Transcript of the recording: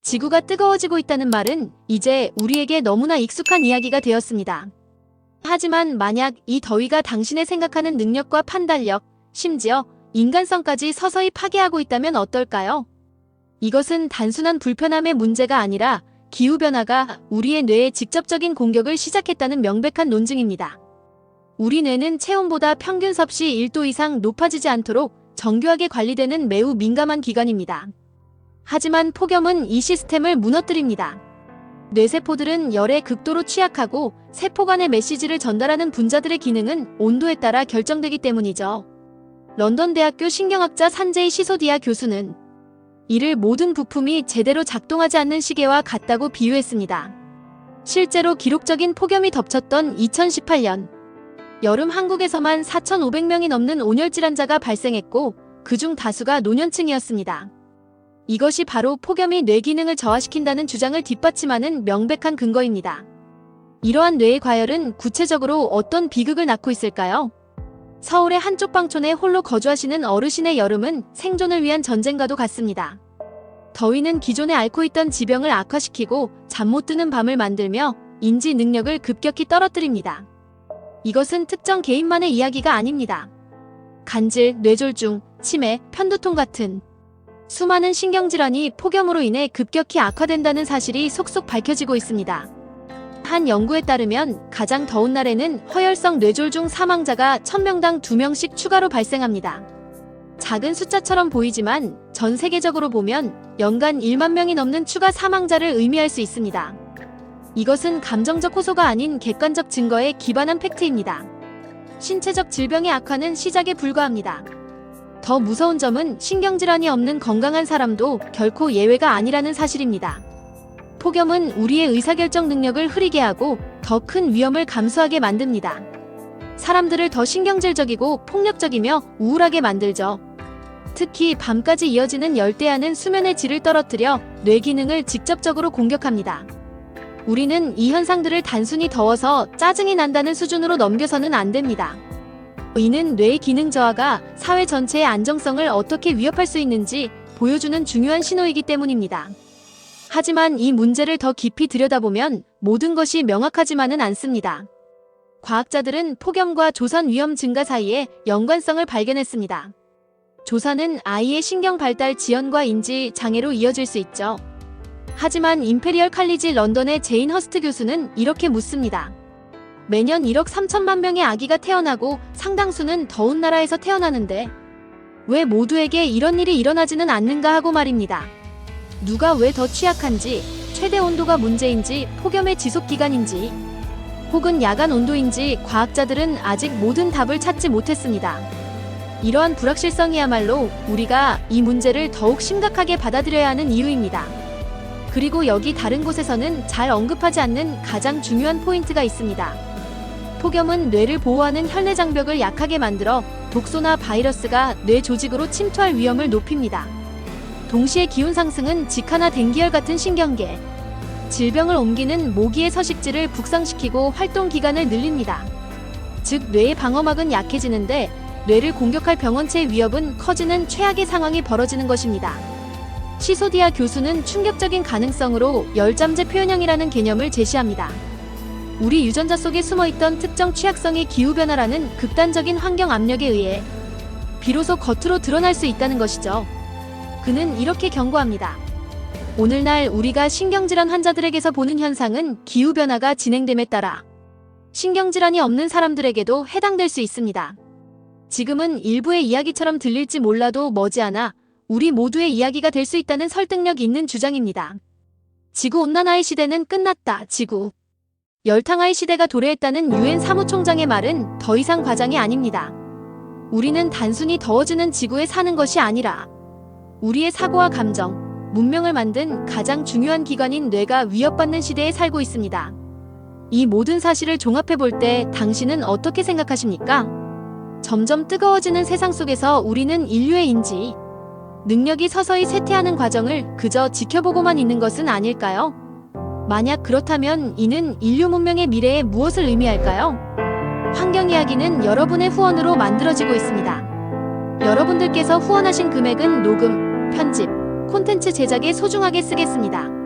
지구가 뜨거워지고 있다는 말은 이제 우리에게 너무나 익숙한 이야기가 되었습니다. 하지만 만약 이 더위가 당신의 생각하는 능력과 판단력, 심지어 인간성까지 서서히 파괴하고 있다면 어떨까요? 이것은 단순한 불편함의 문제가 아니라 기후변화가 우리의 뇌에 직접적인 공격을 시작했다는 명백한 논증입니다. 우리 뇌는 체온보다 평균 섭씨 1도 이상 높아지지 않도록 정교하게 관리되는 매우 민감한 기관입니다. 하지만 폭염은 이 시스템을 무너뜨립니다. 뇌세포들은 열에 극도로 취약하고 세포 간의 메시지를 전달하는 분자들의 기능은 온도에 따라 결정되기 때문이죠. 런던 대학교 신경학자 산제이 시소디아 교수는 이를 모든 부품이 제대로 작동하지 않는 시계와 같다고 비유했습니다. 실제로 기록적인 폭염이 덮쳤던 2018년 여름 한국에서만 4,500명이 넘는 온열 질환자가 발생했고 그중 다수가 노년층이었습니다. 이것이 바로 폭염이 뇌 기능을 저하시킨다는 주장을 뒷받침하는 명백한 근거입니다. 이러한 뇌의 과열은 구체적으로 어떤 비극을 낳고 있을까요? 서울의 한쪽 방촌에 홀로 거주하시는 어르신의 여름은 생존을 위한 전쟁과도 같습니다. 더위는 기존에 앓고 있던 지병을 악화시키고 잠 못 드는 밤을 만들며 인지 능력을 급격히 떨어뜨립니다. 이것은 특정 개인만의 이야기가 아닙니다. 간질, 뇌졸중, 치매, 편두통 같은 수많은 신경질환이 폭염으로 인해 급격히 악화된다는 사실이 속속 밝혀지고 있습니다. 한 연구에 따르면 가장 더운 날에는 허혈성 뇌졸중 사망자가 1000명당 2명씩 추가로 발생합니다. 작은 숫자처럼 보이지만 전 세계적으로 보면 연간 1만 명이 넘는 추가 사망자를 의미할 수 있습니다. 이것은 감정적 호소가 아닌 객관적 증거에 기반한 팩트입니다. 신체적 질병의 악화는 시작에 불과합니다. 더 무서운 점은 신경질환이 없는 건강한 사람도 결코 예외가 아니라는 사실입니다. 폭염은 우리의 의사결정 능력을 흐리게 하고 더 큰 위험을 감수하게 만듭니다. 사람들을 더 신경질적이고 폭력적이며 우울하게 만들죠. 특히 밤까지 이어지는 열대야는 수면의 질을 떨어뜨려 뇌 기능을 직접적으로 공격합니다. 우리는 이 현상들을 단순히 더워서 짜증이 난다는 수준으로 넘겨서는 안 됩니다. 이는 뇌의 기능 저하가 사회 전체의 안정성을 어떻게 위협할 수 있는지 보여주는 중요한 신호이기 때문입니다. 하지만 이 문제를 더 깊이 들여다보면 모든 것이 명확하지만은 않습니다. 과학자들은 폭염과 조산 위험 증가 사이에 연관성을 발견했습니다. 조산은 아이의 신경 발달 지연과 인지 장애로 이어질 수 있죠. 하지만 임페리얼 칼리지 런던의 제인 허스트 교수는 이렇게 묻습니다. 매년 1억 3천만 명의 아기가 태어나고 상당수는 더운 나라에서 태어나는데 왜 모두에게 이런 일이 일어나지는 않는가 하고 말입니다. 누가 왜 더 취약한지, 최대 온도가 문제인지, 폭염의 지속 기간인지, 혹은 야간 온도인지 과학자들은 아직 모든 답을 찾지 못했습니다. 이러한 불확실성이야말로 우리가 이 문제를 더욱 심각하게 받아들여야 하는 이유입니다. 그리고 여기 다른 곳에서는 잘 언급하지 않는 가장 중요한 포인트가 있습니다. 폭염은 뇌를 보호하는 혈내 장벽을 약하게 만들어 독소나 바이러스가 뇌 조직으로 침투할 위험을 높입니다. 동시에 기온 상승은 지카나 댕기열 같은 신경계, 질병을 옮기는 모기의 서식지를 북상시키고 활동 기간을 늘립니다. 즉 뇌의 방어막은 약해지는데 뇌를 공격할 병원체의 위협은 커지는 최악의 상황이 벌어지는 것입니다. 시소디아 교수는 충격적인 가능성으로 열잠재 표현형이라는 개념을 제시합니다. 우리 유전자 속에 숨어있던 특정 취약성의 기후변화라는 극단적인 환경 압력에 의해 비로소 겉으로 드러날 수 있다는 것이죠. 그는 이렇게 경고합니다. 오늘날 우리가 신경질환 환자들에게서 보는 현상은 기후변화가 진행됨에 따라 신경질환이 없는 사람들에게도 해당될 수 있습니다. 지금은 일부의 이야기처럼 들릴지 몰라도 머지않아 우리 모두의 이야기가 될 수 있다는 설득력 있는 주장입니다. 지구온난화의 시대는 끝났다. 지구 열탕화의 시대가 도래했다는 유엔 사무총장의 말은 더 이상 과장이 아닙니다. 우리는 단순히 더워지는 지구에 사는 것이 아니라 우리의 사고와 감정, 문명을 만든 가장 중요한 기관인 뇌가 위협받는 시대에 살고 있습니다. 이 모든 사실을 종합해 볼 때 당신은 어떻게 생각하십니까? 점점 뜨거워지는 세상 속에서 우리는 인류의 인지, 능력이 서서히 쇠퇴하는 과정을 그저 지켜보고만 있는 것은 아닐까요? 만약 그렇다면 이는 인류 문명의 미래에 무엇을 의미할까요? 환경 이야기는 여러분의 후원으로 만들어지고 있습니다. 여러분들께서 후원하신 금액은 녹음, 편집, 콘텐츠 제작에 소중하게 쓰겠습니다.